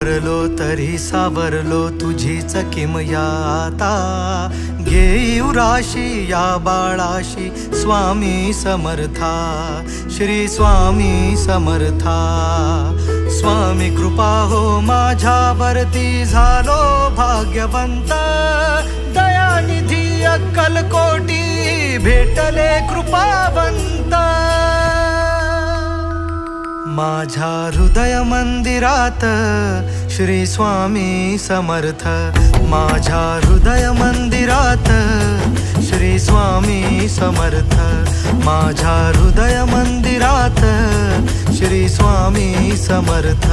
सावरलो तरी सावरलो तुझीच किमया आता, घेऊ राशी या बाळाशी स्वामी समर्था, श्री स्वामी समर्था। स्वामी कृपा हो माझ्यावरती झालो भाग्यवंत, दयानिधी अक्कलकोटी भेटले कृपावंत। माझ्या हृदय मंदिरात श्री स्वामी समर्थ, माझ्या हृदय मंदिरात श्री स्वामी समर्थ, माझ्या हृदय मंदिरात श्री स्वामी समर्थ।